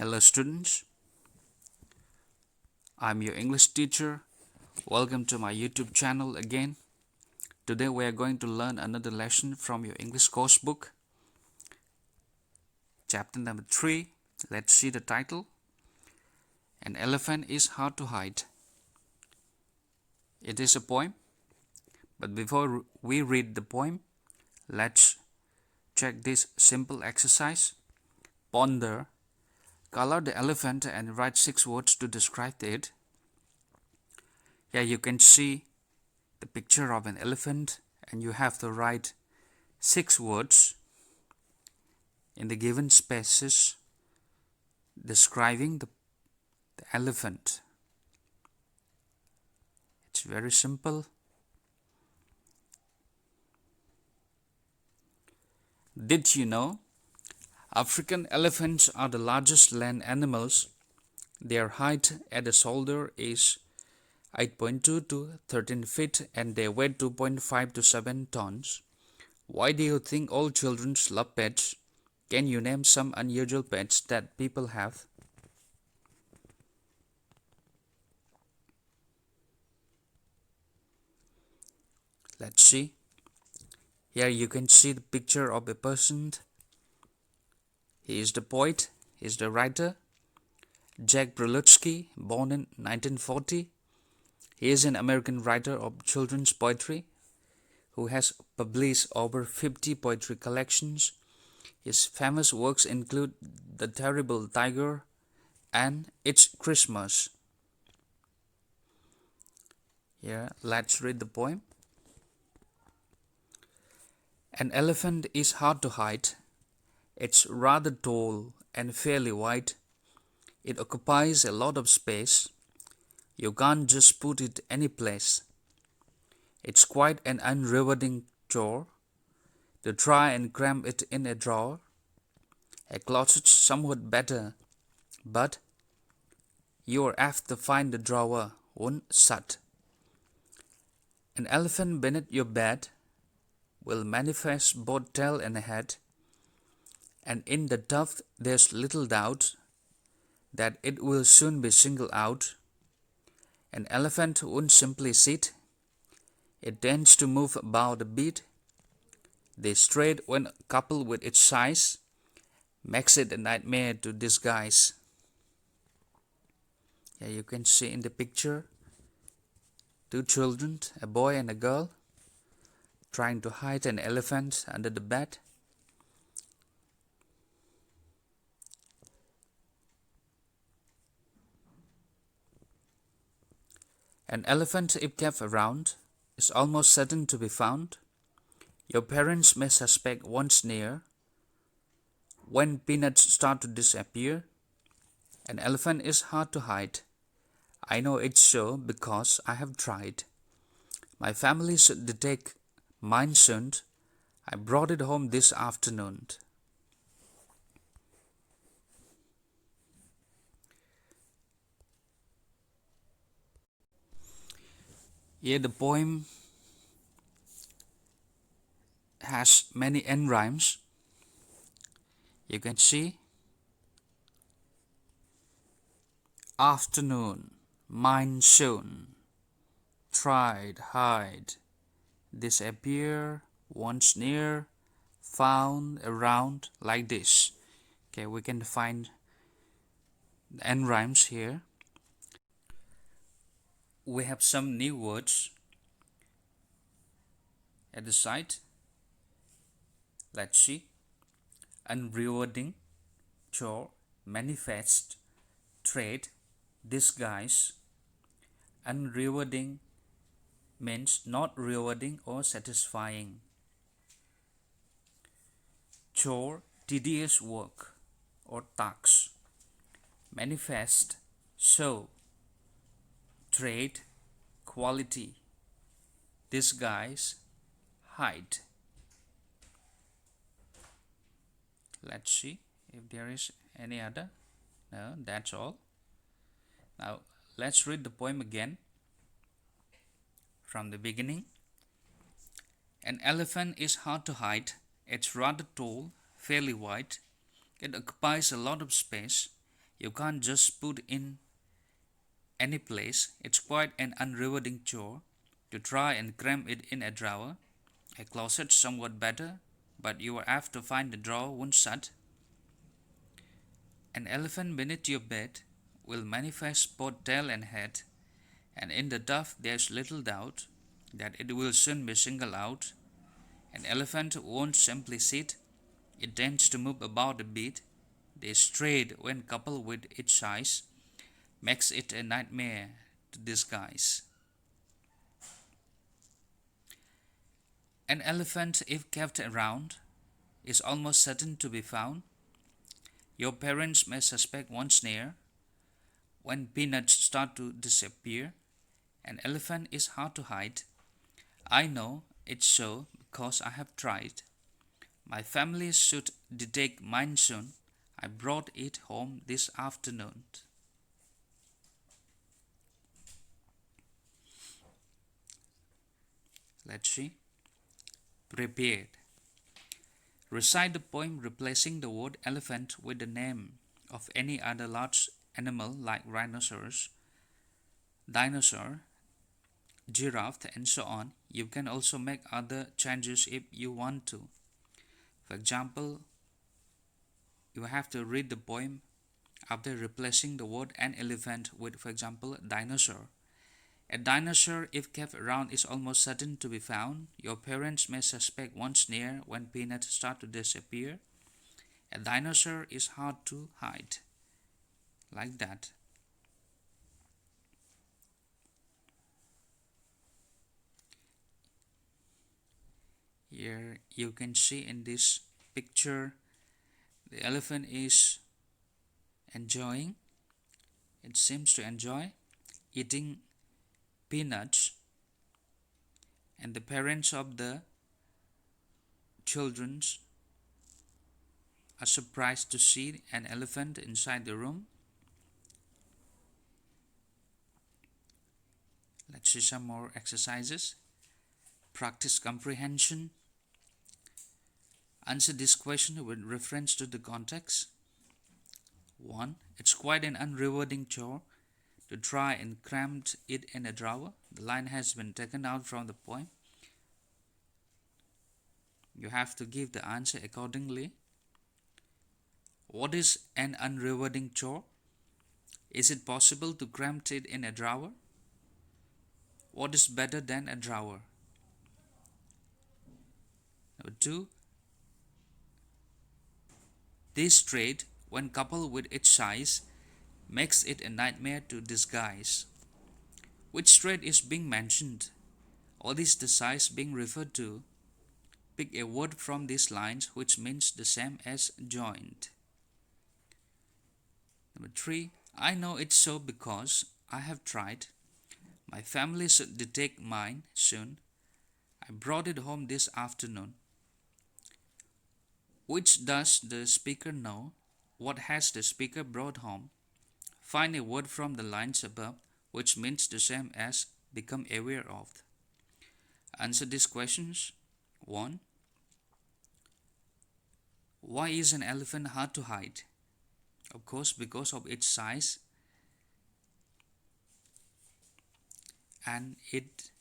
Hello students, I'm your English teacher. Welcome to my YouTube channel again. Today we are going to learn another lesson from your English course book. Chapter number 3. Let's see the title. An elephant is hard to hide. It is a poem, but before we read the poem, let's check this simple exercise. Ponder. Color the elephant and write 6 words to describe it. Here you can see the picture of an elephant and you have to write 6 words in the given spaces describing the elephant. It's very simple. Did you know African elephants are the largest land animals? Their height at the shoulder is 8.2 to 13 feet and they weigh 2.5 to 7 tons. Why do you think all children love pets? Can you name some unusual pets that people have? Let's see. Here you can see the picture of a person. He is the poet, he is the writer, Jack Prelutsky, born in 1940. He is an American writer of children's poetry who has published over 50 poetry collections. His famous works include The Terrible Tiger and It's Christmas. Here, let's read the poem. An elephant is hard to hide. It's rather tall and fairly wide. It occupies a lot of space. You can't just put it any place. It's quite an unrewarding chore to try and cram it in a drawer. A closet's somewhat better, but you're apt to find the drawer won't shut. An elephant beneath your bed will manifest both tail and head, and in the tuft there's little doubt that it will soon be singled out. An elephant won't simply sit, it tends to move about a bit. The straight, when coupled with its size, makes it a nightmare to disguise. Here you can see in the picture 2 children, a boy and a girl, trying to hide an elephant under the bed. An elephant, if kept around, is almost certain to be found. Your parents may suspect one's near. When peanuts start to disappear, an elephant is hard to hide. I know it's so because I have tried. My family should detect mine soon. I brought it home this afternoon. Here the poem has many end rhymes. You can see afternoon, mine soon, tried, hide, disappear, once near, found, around, like this. Okay, we can find the end rhymes here. We have some new words at the side. Let's see. Unrewarding, chore, manifest, trade, disguise. Unrewarding means not rewarding or satisfying. Chore, tedious work or task. Manifest, show. Trade, quality. Disguise, hide. Let's see if there is any other. No, that's all. Now let's read the poem again from the beginning. An elephant is hard to hide. It's rather tall, fairly wide. It occupies a lot of space. You can't just put in any place. It's quite an unrewarding chore to try and cram it in a drawer. A closet somewhat better, but you are apt to find the drawer won't shut. An elephant beneath your bed will manifest both tail and head, and in the duff there's little doubt that it will soon be singled out. An elephant won't simply sit, it tends to move about a bit. The straight, when coupled with its size, makes it a nightmare to disguise. An elephant, if kept around, is almost certain to be found. Your parents may suspect one snare. When peanuts start to disappear, an elephant is hard to hide. I know it's so because I have tried. My family should detect mine soon. I brought it home this afternoon. Let's see. Prepared. Recite the poem replacing the word elephant with the name of any other large animal like rhinoceros, dinosaur, giraffe, and so on. You can also make other changes if you want to. For example, you have to read the poem after replacing the word an elephant with, for example, dinosaur. A dinosaur, if kept around, is almost certain to be found. Your parents may suspect one snare when peanuts start to disappear. A dinosaur is hard to hide. Like that. Here you can see in this picture the elephant is enjoying, it seems to enjoy eating peanuts, and the parents of the children are surprised to see an elephant inside the room. Let's see some more exercises. Practice comprehension. Answer this question with reference to the context. 1. It's quite an unrewarding chore to try and cram it in a drawer. The line has been taken out from the poem. You have to give the answer accordingly. What is an unrewarding chore? Is it possible to cram it in a drawer? What is better than a drawer? Number 2. This trait, when coupled with its size, makes it a nightmare to disguise. Which trait is being mentioned? Or is the size being referred to? Pick a word from these lines which means the same as joint. Number 3. I know it's so because I have tried. My family should detect mine soon. I brought it home this afternoon. Which does the speaker know? What has the speaker brought home? Find a word from the lines above which means the same as become aware of. Answer these questions. 1. Why is an elephant hard to hide? Of course, because of its size, and it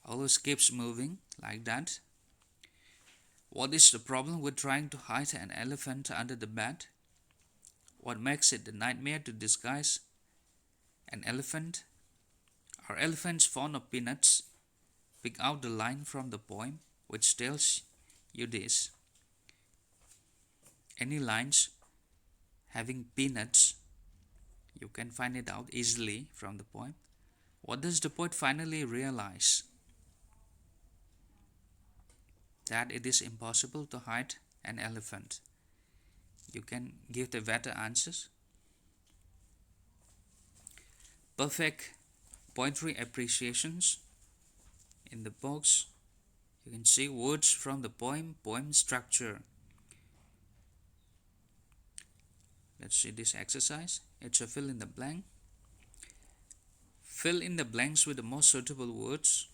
always keeps moving like that. What is the problem with trying to hide an elephant under the bed? What makes it a nightmare to disguise an elephant? Are elephants fond of peanuts? Pick out the line from the poem which tells you this. Any lines having peanuts, you can find it out easily from the poem. What does the poet finally realize? That it is impossible to hide an elephant. You can give the better answers. Perfect poetry appreciations. In the box, you can see words from the poem, poem structure. Let's see this exercise. It's a fill in the blank. Fill in the blanks with the most suitable words.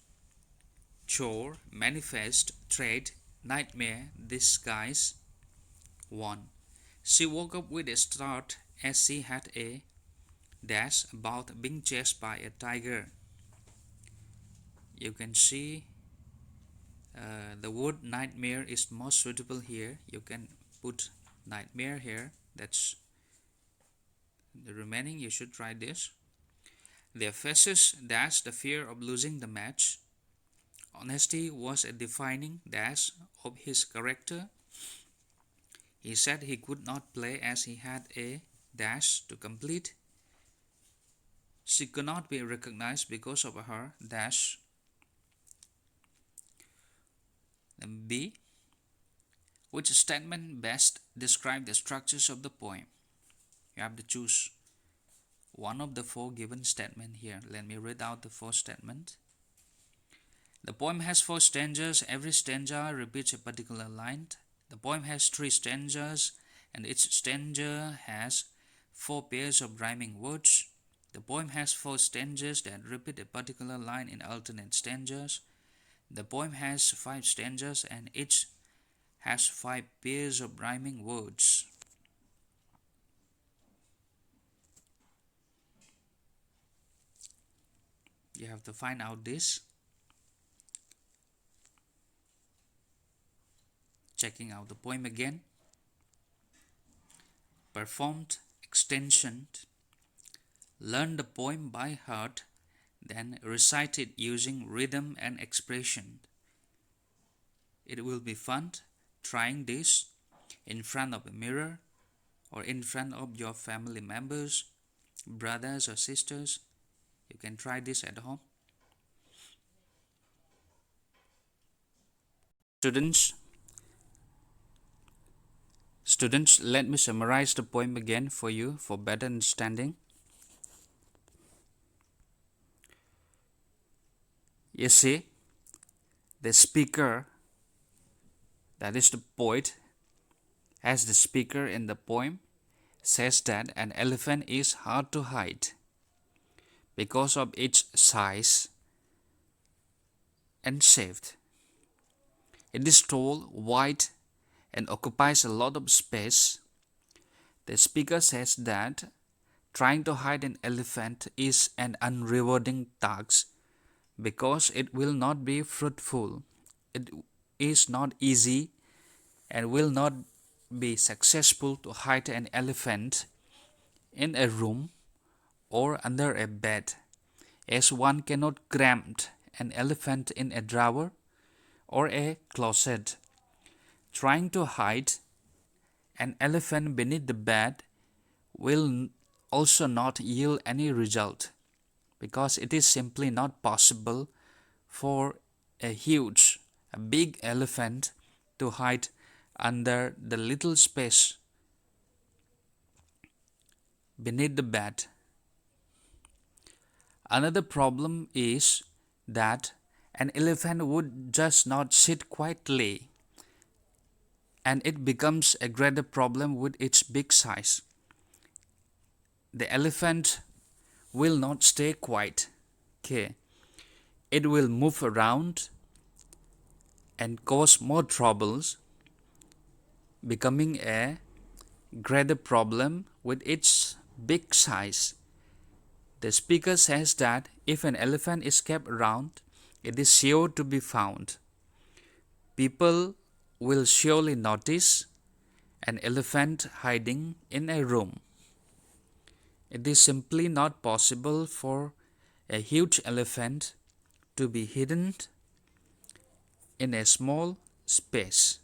Chore, manifest, trait, nightmare, disguise. 1. She woke up with a start as she had a dash about being chased by a tiger. You can see the word nightmare is most suitable here. You can put nightmare here. That's the remaining. You should try this. Their faces dash the fear of losing the match. Honesty was a defining dash of his character. He said he could not play as he had a dash to complete. She could not be recognized because of her dash. And B. Which statement best describes the structures of the poem? You have to choose one of the four given statements here. Let me read out the four statements. The poem has 4 stanzas. Every stanza repeats a particular line. The poem has 3 stanzas, and each stanza has 4 pairs of rhyming words. The poem has 4 stanzas that repeat a particular line in alternate stanzas. The poem has 5 stanzas, and each has 5 pairs of rhyming words. You have to find out this. Checking out the poem again. Performed extension. Learn the poem by heart, then recite it using rhythm and expression. It will be fun trying this in front of a mirror or in front of your family members, brothers or sisters. You can try this at home. Students, let me summarize the poem again for you for better understanding. You see, the speaker, that is the poet, as the speaker in the poem, says that an elephant is hard to hide because of its size and shape. It is tall, wide, and occupies a lot of space. The speaker says that trying to hide an elephant is an unrewarding task because it will not be fruitful. It is not easy and will not be successful to hide an elephant in a room or under a bed, as one cannot cram an elephant in a drawer or a closet. Trying to hide an elephant beneath the bed will also not yield any result because it is simply not possible for a big elephant to hide under the little space beneath the bed. Another problem is that an elephant would just not sit quietly, and it becomes a greater problem with its big size. The elephant will not stay quiet. Okay. It will move around and cause more troubles, becoming a greater problem with its big size. The speaker says that if an elephant is kept around, it is sure to be found. People will surely notice an elephant hiding in a room. It is simply not possible for a huge elephant to be hidden in a small space.